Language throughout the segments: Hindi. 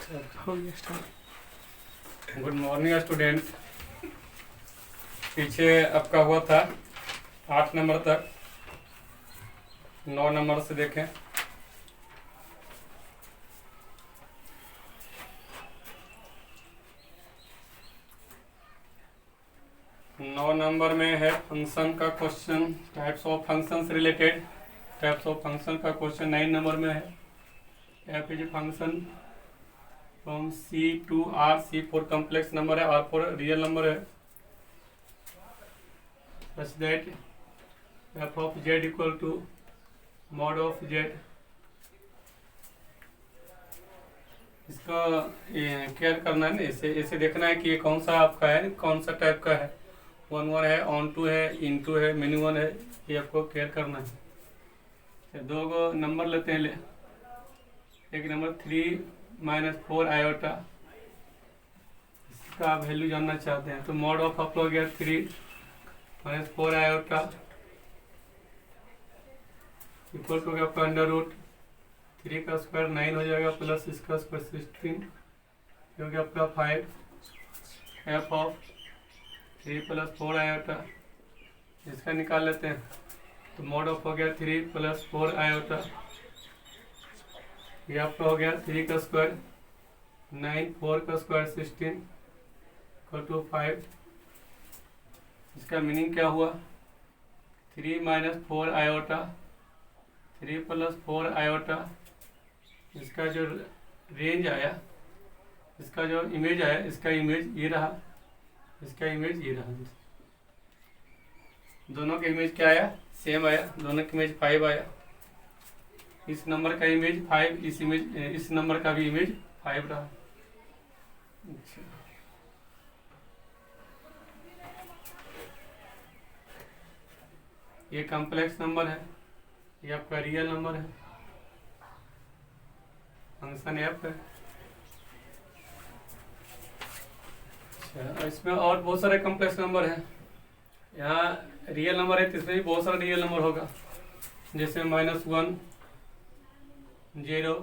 हो गया स्टार्ट। Good morning students. पीछे आपका हुआ था 8 नंबर तक, 9 नंबर से देखें। नौ नंबर में है फंक्शन का question, types of functions related. Types of function का क्वेश्चन 9 नंबर में है। F is function from C to R, C for complex number है, आर फोर रियल नंबर है। such that f of z equal to mod of z। इसका केयर करना है ना, इसे इसे देखना है कि ये कौन सा आपका है, कौन सा टाइप का है। 1 1 है, ऑन टू है, इन टू है, मिनी वन है, ये आपको केयर करना है। दो गो नंबर लेते हैं एक नंबर 3 - 4 आयोटा, इसका वैल्यू जानना चाहते हैं। तो मॉड ऑफ आप लोग 3 - 4 आयोटा इक्वल टू आपका अंडर रूट 3 का स्क्वायर 9 हो जाएगा, प्लस इसका स्क्वायर 16 क्योंकि आपका 5 एफ ऑफ 3 + 4 आयोटा, इसका निकाल लेते हैं। तो मॉड ऑफ हो गया 3 + 4 आयोटा, ये आपका हो गया 3 का स्क्वायर 9, 4 का स्क्वायर 16 इक्वल टू 5। इसका मीनिंग क्या हुआ? 3 - 4 आयोटा, 3 + 4 आयोटा, इसका जो रेंज आया, इसका जो इमेज आया, इसका इमेज ये रहा, इसका इमेज ये रहा। दोनों का इमेज क्या आया? सेम आया। दोनों का इमेज 5 आया। इस नंबर का इमेज 5, इस नंबर का भी इमेज 5 रहा। अच्छा, ये कॉम्प्लेक्स नंबर है, ये आपका रियल नंबर है, फंक्शन एफ है। अच्छा, इसमें और बहुत सारे कॉम्प्लेक्स नंबर हैं। यहाँ रियल नंबर है तो इसमें भी बहुत सारा रियल नंबर होगा, जैसे -1, 0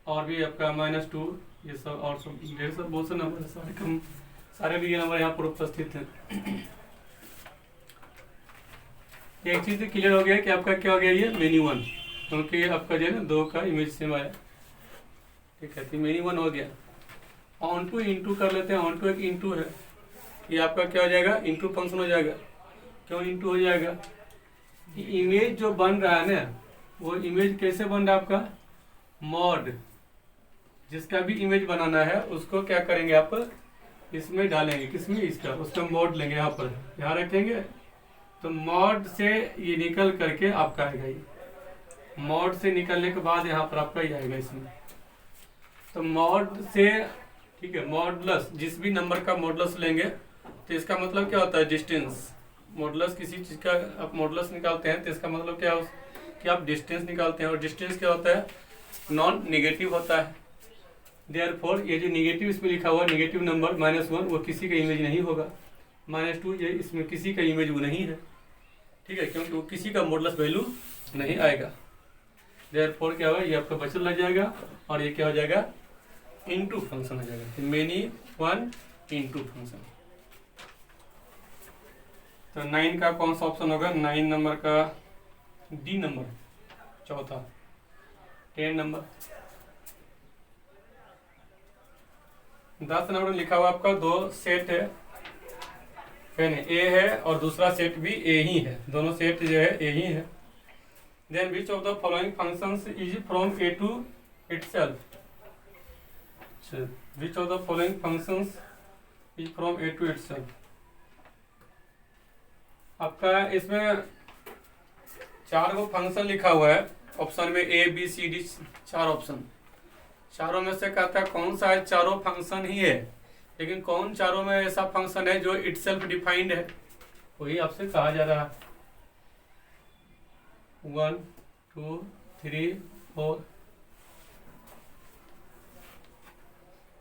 और भी आपका -2, ये सब और सब ढेर सब बहुत से नंबर है। सारे रियल नंबर यहाँ पर उपस्थित हैं। एक चीज़ क्लियर हो गया कि आपका क्या हो गया, ये मेनी वन, क्योंकि आपका जो है ना 2 का इमेज सेम आया। ठीक है, तो मेनी वन हो गया। ऑन टू इंटू कर लेते हैं। ऑन टू एक इंटू है, ये आपका क्या हो जाएगा? इंटू फंक्शन हो जाएगा। क्यों इंटू हो जाएगा? इमेज जो बन रहा है ना, वो इमेज कैसे बन रहा है आपका? मॉड, जिसका भी इमेज बनाना है उसको क्या करेंगे आप? इसमें डालेंगे। किसमें? इसका, उसका मॉड लेंगे, यहाँ पर यहाँ रखेंगे। तो मॉड से ये निकल करके आपका आएगा, ये मॉड से निकलने के बाद यहाँ पर आपका ही आएगा इसमें। तो मॉड से, ठीक है, मॉडुलस, जिस भी नंबर का मॉडुलस लेंगे तो इसका मतलब क्या होता है? डिस्टेंस। मॉडुलस किसी चीज़ का आप मॉडुलस निकालते हैं तो इसका मतलब क्या है कि आप डिस्टेंस निकालते हैं। और डिस्टेंस क्या होता है? नॉन नेगेटिव होता है। देयरफॉर ये जो नेगेटिव इसमें लिखा हुआ नेगेटिव नंबर -1, वो किसी का इमेज नहीं होगा। -2, ये इसमें किसी का इमेज वो नहीं है। ठीक है, क्योंकि वो किसी का मॉडुलस वैल्यू नहीं आएगा। देयरफॉर क्या होगा? ये आपका बचत लग जाएगा और ये क्या हो जाएगा? इनटू फंक्शन हो जाएगा। Many one into function. तो 9 का कौन सा ऑप्शन होगा? 9 नंबर का डी नंबर, चौथा। 10 नंबर, 10 नंबर में लिखा हुआ आपका 2 सेट है, ए है और दूसरा सेट भी ए ही है। दोनों सेट जो है ए ही है। Then which of the following functions is from A to itself? Which of the following functions is from A to itself? आपका इसमें 4 गो फंक्शन लिखा हुआ है ऑप्शन में, A B C D, 4 option. चारों में से कहता है कौन सा है? चारों फंक्शन ही है, लेकिन कौन चारों में ऐसा फंक्शन है जो इटसेल्फ डिफाइंड है? वही आपसे कहा जा रहा है। 1 2 3 4,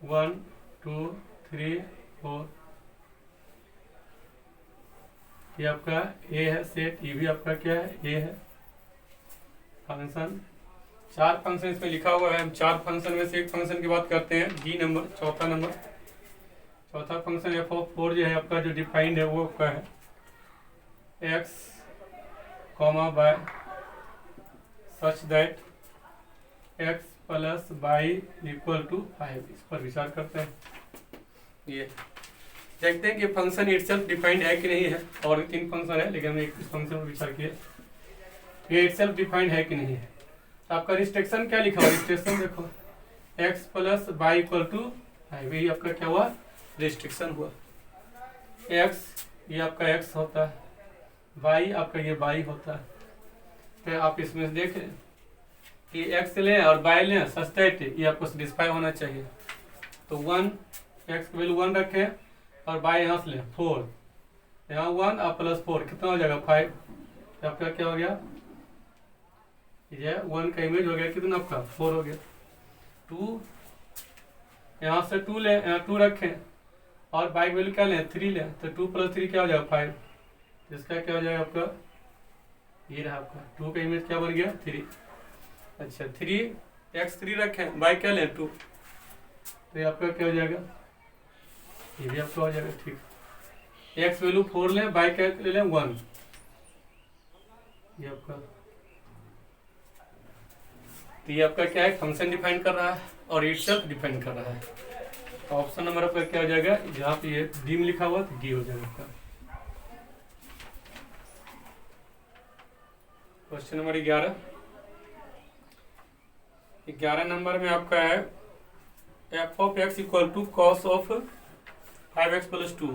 1 2 3 4, ये आपका ए है सेट, ये भी आपका क्या है? ए है फंक्शन। 4 फंक्शन इसमें लिखा हुआ है। हम 4 फंक्शन में से एक फंक्शन की बात करते हैं, डी नंबर, चौथा नंबर। चौथा फंक्शन f(4) जो है आपका, जो डिफाइंड है वो आपका है x, y such that x plus Y equal to 5। इस पर विचार करते हैं। ये देखते हैं कि फंक्शन इटसेल्फ डिफाइंड है कि नहीं है। और 3 फंक्शन है, लेकिन हमने एक फंक्शन पर विचार किया, ये इटसेल्फ डिफाइंड है कि नहीं है। तो आपका रिस्ट्रिक्शन क्या लिखा हुआ, रिस्ट्रिक्शन देखो, x plus Y equal to 5, यही आपका क्या हुआ, रिस्ट्रिक्शन हुआ। x ये आपका x होता है, y आपका ये y होता है। तो आप इसमें से देखें कि x लें और y लें, सच दैट ये आपको सेटिस्फाई होना चाहिए। तो 1, x की वैल्यू 1 रखें और y यहाँ से लें 4, यहाँ 1 और प्लस 4 कितना हो जाएगा 5। तो आपका क्या हो गया, ये 1 का इमेज हो गया कितना आपका 4 हो गया। 2 यहाँ से 2 लें, यहाँ 2 रखें और y की वैल्यू क्या लें 3 लें, तो 2 प्लस 3 क्या हो जाएगा 5। इसका क्या हो जाएगा आपका, ये रहा आपका 2 का इमेज क्या बन गया 3। अच्छा 3 x 3 रखें, y क्या लें 2, तो ये आपका क्या हो जाएगा, ये भी आपका हो जाएगा ठीक। x वैल्यू 4 लें, y क्या ले लें 1, ये आपका, तो ये आपका क्या है, फंक्शन डिफाइन कर रहा है और इटसेल्फ डिफाइन कर रहा है। तो ऑप्शन नंबर आपका क्या हो जाएगा, जहाँ पे ये डी में लिखा हुआ तो डी हो जाएगा आपका। क्वेश्चन नंबर 11 नंबर में आपका है f of x equal to cos of 5x plus 2।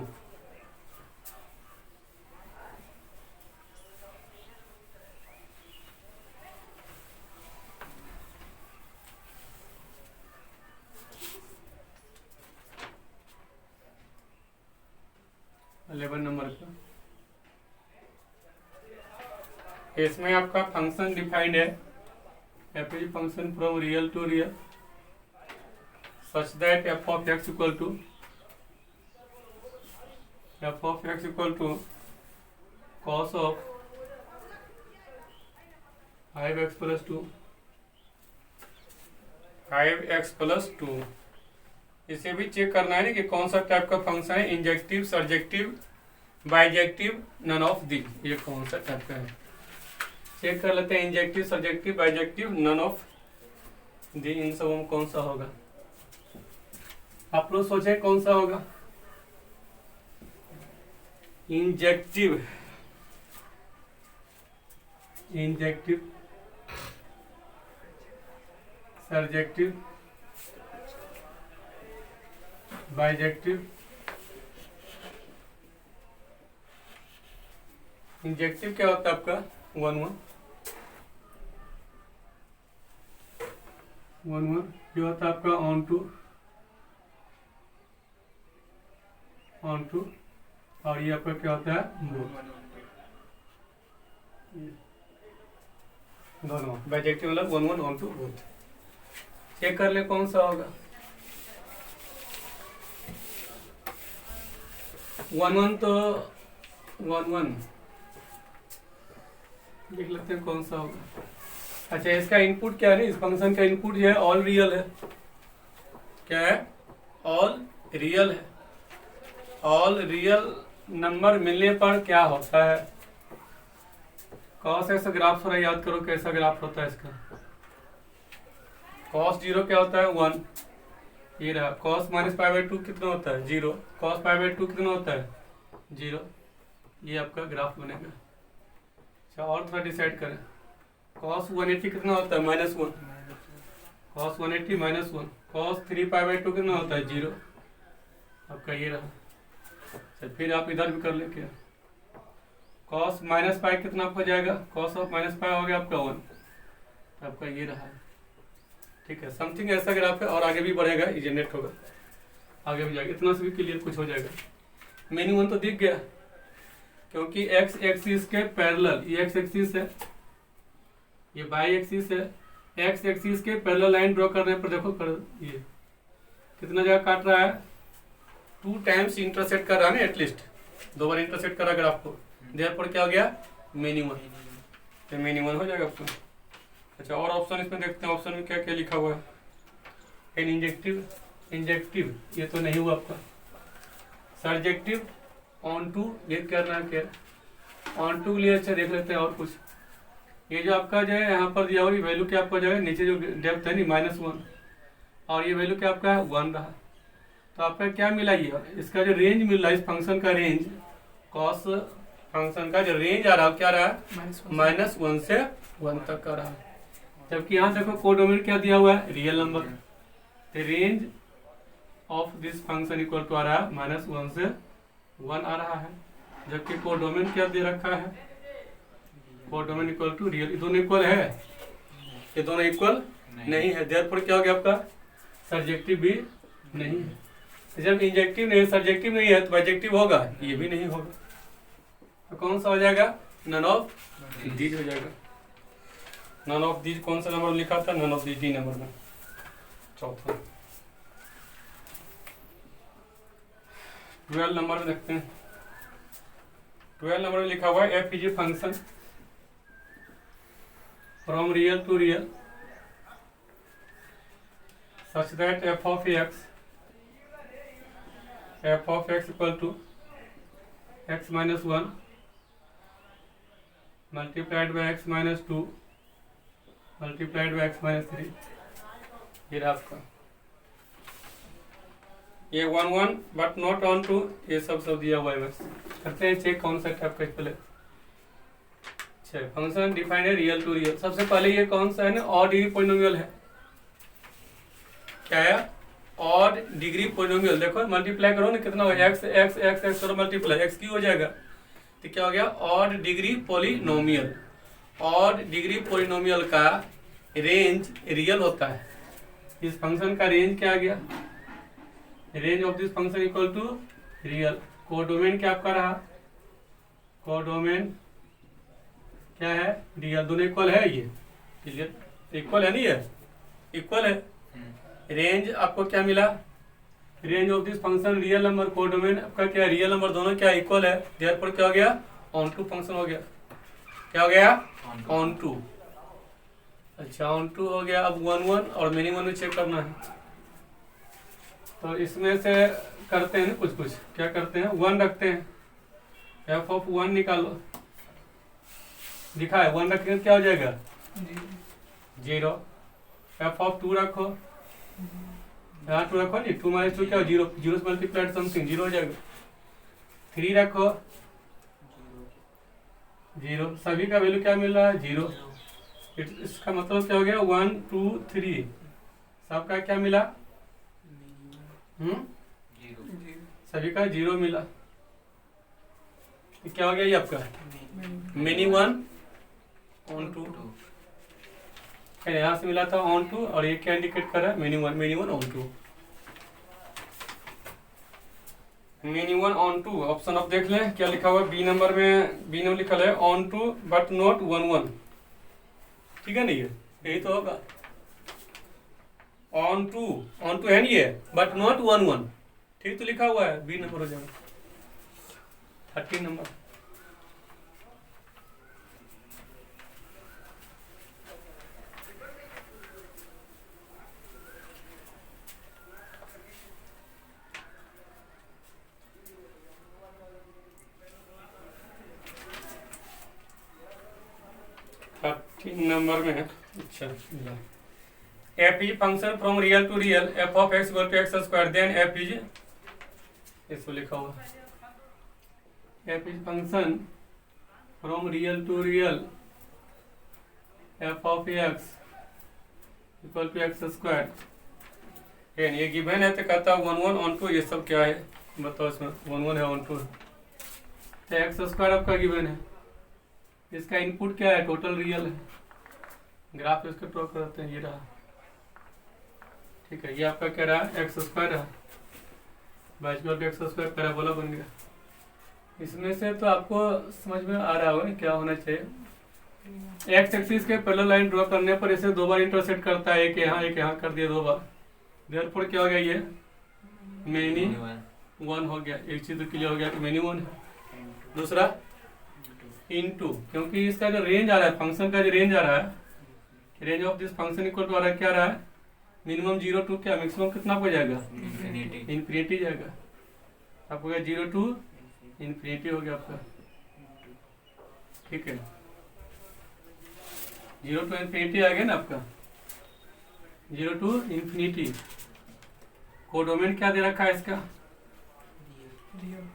Number का इसमें आपका फंक्शन डिफाइंड है, AP function from real to real such that f of x equal to cos of 5x plus 2। इसे भी चेक करना है ना कि कौन सा टाइप का फंक्शन है, injective, surjective, bijective, none of the, ये कौन सा टाइप का है। चेक कर लेते हैं, injective, surjective, bijective, none of the, इन सब में कौन सा होगा। आप लोग सोचे कौन सा होगा, इंजेक्टिव, सर्जेक्टिव, बाइजेक्टिव। इंजेक्टिव क्या होता है आपका 1 ये होता है आपका ऑन टू, और ये आपका क्या होता है दोनों। बाइजेक्टिव मतलब 1 ऑन टू बोथ। चेक कर ले कौन सा होगा, 1 तो 1 देख लेते हैं कौन सा होगा। अच्छा इसका इनपुट क्या है, इस फंक्शन का इनपुट जो है ऑल रियल है। क्या है, ऑल रियल है। ऑल रियल नंबर मिलने पर क्या होता है, कॉस ऐसा ग्राफ थोड़ा याद करो कैसा ग्राफ होता है इसका। कॉस 0 क्या होता है 1, ये रहा। कॉस -π/2 कितना होता है 0, कॉस π/2 कितना होता है 0, ये आपका ग्राफ बनेगा। अच्छा और थोड़ा डिसाइड करें, कॉस 180 कितना होता है -1, कॉस 180 -1, कॉस 3π/2 कितना होता है 0, आपका ये रहा। अच्छा फिर आप इधर भी कर ले क्या, कॉस -π कितना हो जाएगा, कॉस ऑफ -π हो गया आपका 1, आपका ये रहा। ठीक है, समथिंग ऐसा ग्राफ है और आगे भी बढ़ेगा, ये जनरेट होगा, आगे भी जाएगा, इतना से भी क्लियर कुछ हो जाएगा। मेन्यू 1 तो दिख गया, क्योंकि x एक्सिस के पैरेलल, ये x एक्सिस है, ये y एक्सिस है, x एक्सिस के पैरेलल लाइन ड्रॉ करने पर देखो ये कितना जगह काट रहा है, 2 टाइम्स इंटरसेक्ट कर रहा है ना, एटलीस्ट 2 बार इंटरसेक्ट कर रहा ग्राफ को, देयरफॉर क्या हो गया मेन्यू 1, तो मेन्यू 1 हो जाएगा आपको। अच्छा, और ऑप्शन इसमें देखते हैं, ऑप्शन में क्या क्या लिखा हुआ है। एन इंजेक्टिव ये तो नहीं हुआ आपका। सर्जेक्टिव ऑन टू ये करना क्या, ऑन टू के लिए अच्छा देख लेते हैं और कुछ। ये जो आपका जो है यहाँ पर दिया हुआ वैल्यू क्या आपका जो है नीचे जो डेप्थ है नहीं -1 और ये वैल्यू क्या आपका है 1 रहा। तो आपका क्या मिला, ये इसका जो रेंज मिल रहा है इस फंक्शन का रेंज, कॉस फंक्शन का जो रेंज आ रहा है क्या रहा है -1 से 1 तक का रहा है। जबकि यहाँ देखो कोडोमेन क्या दिया हुआ है real number, range of this function equal to आ रहा है -1 से 1 आ रहा है। जबकि कोडोमेन क्या दे रखा है, कोडोमेन इक्वल टू रियल, ये दोनों इक्वल है, ये दोनों इक्वल नहीं है। देयरफॉर क्या हो गया आपका सर्जेक्टिव भी नहीं है। जब इंजेक्टिव नहीं है, सर्जेक्टिव नहीं है तो बाइजेक्टिव होगा, ये भी नहीं होगा। तो कौन सा हो जाएगा, नन ऑफ दीज हो जाएगा। नन ऑफ दीज कौन सा नंबर लिखा था, none of these D number में चौथा। 12 नंबर में देखते हैं। 12 नंबर में लिखा हुआ है F is a function from real to real such that f of x equal to x minus 1 multiplied by x minus 2 multiplied by x minus 3। ये रहा आपका, ये 1 बट नॉट ऑन टू, ये सब दिया हुआ है। बस करते हैं चेक कौन सा टाइप का पहले। अच्छा, फंक्शन डिफाइंड है रियल टू रियल। सबसे पहले ये कौन सा है ना, ऑड डिग्री पॉलिनोमियल है। क्या है, ऑड डिग्री पॉलिनोमियल। देखो मल्टीप्लाई करो ना कितना होगा, एक्स एक्स एक्स एक्स करो मल्टीप्लाई, एक्स की हो जाएगा तो क्या हो गया odd degree polynomial. Odd degree polynomial का रेंज रियल होता है। इस फंक्शन का रेंज क्या आ गया, range of this function equal to real. Codomain क्या आपका रहा, कोडोमेन क्या है रियल, दोनों इक्वल है, ये इक्वल है नहीं है, इक्वल है। रेंज आपको क्या मिला, range of this function real number, codomain आपका क्या रियल नंबर, दोनों क्या इक्वल है। देयरफॉर क्या हो गया ऑन टू फंक्शन हो गया। क्या हो गया ऑन टू। अच्छा ऑन टू हो गया। अब 1 और मिनिमम में चेक करना है। तो इसमें से करते हैं ना कुछ कुछ, क्या करते हैं 1 रखते हैं, एफ ऑफ 1 निकालो, दिखा है 1 रखेंगे क्या हो जाएगा 0। एफ ऑफ 2 रखो, यहाँ 2 रखो नहीं, 2 - 2 क्या हो 0, 0 से मल्टीप्लाइड समथिंग 0 हो जाएगा। 3 रखो 0, सभी का वैल्यू क्या मिल रहा है 0। इसका मतलब क्या हो गया 1 2 3 सबका क्या मिला, सभी का 0 मिला। तो क्या हो गया ये आपका मिनी 1 ऑन 2। यहाँ से मिला था ऑन 2 और ये क्या इंडिकेट कर रहा है mini 1 on 2। Mini 1 on 2 option आप देख लें क्या लिखा हुआ है बी नंबर में लिखा है ऑन 2 बट नॉट 1 ठीक है नहीं है, यही तो होगा ऑन टू है नहीं है बट नॉट 1 ठीक तो लिखा हुआ है, बी नंबर हो जाएगा 13 नंबर। नंबर में है। अच्छा F is function from real to real F of X equal to X square then F is, इसको लिखा हुआ F is function from real to real F of X equal to X square. ये गिवन है तो कहता 1 ऑन 2, ये सब क्या है बताओ, इसमें 1 है ऑन 2 तो एक्स स्क्वायर आपका गिवन है। इसका इनपुट क्या है टोटल रियल है, ग्राफ इसको ड्रॉ करते हैं, ये रहा ठीक है। ये आपका क्या रहा एक्स स्क्वायर रहा, बाइस्क्वायर का एक्स स्क्वायर पैराबोला बन गया। इसमें से तो आपको समझ में आ रहा होगा क्या होना चाहिए। एक्स एक्सिस के पैरेलल लाइन ड्रॉ करने पर इसे 2 बार इंटरसेक्ट करता है, एक यहाँ कर दिया 2 बार। देयरफॉर क्या हो गया ये मेनी 1 हो गया। एक चीज तो क्लियर हो गया कि मेनी 1 है। दूसरा इनटू, क्योंकि इसका जो रेंज आ रहा है फंक्शन का जो रेंज आ रहा है range of this function equal to आ रहा है, क्या रहा है, मिनिमम 0 टू क्या, मैक्सिमम कितना हो जाएगा, इन्फिनिटी जाएगा। आपको क्या 0 टू इन्फिनिटी हो गया आपका, ठीक है। 0 टू इन्फिनिटी आ गया ना आपका, 0 टू इन्फिनिटी। कोडोमेन क्या दे रखा है इसका, रियल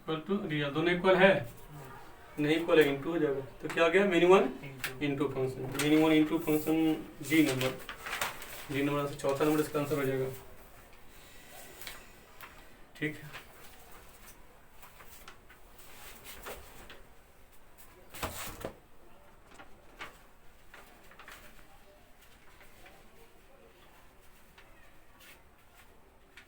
इक्वल टू रियल, दोनों इक्वल है, नहीं इक्वल है, इंटू हो जाएगा। तो क्या आ गया, minimum into function, minimum into function जी नंबर से चौथा नंबर इसका आंसर हो जाएगा, ठीक है।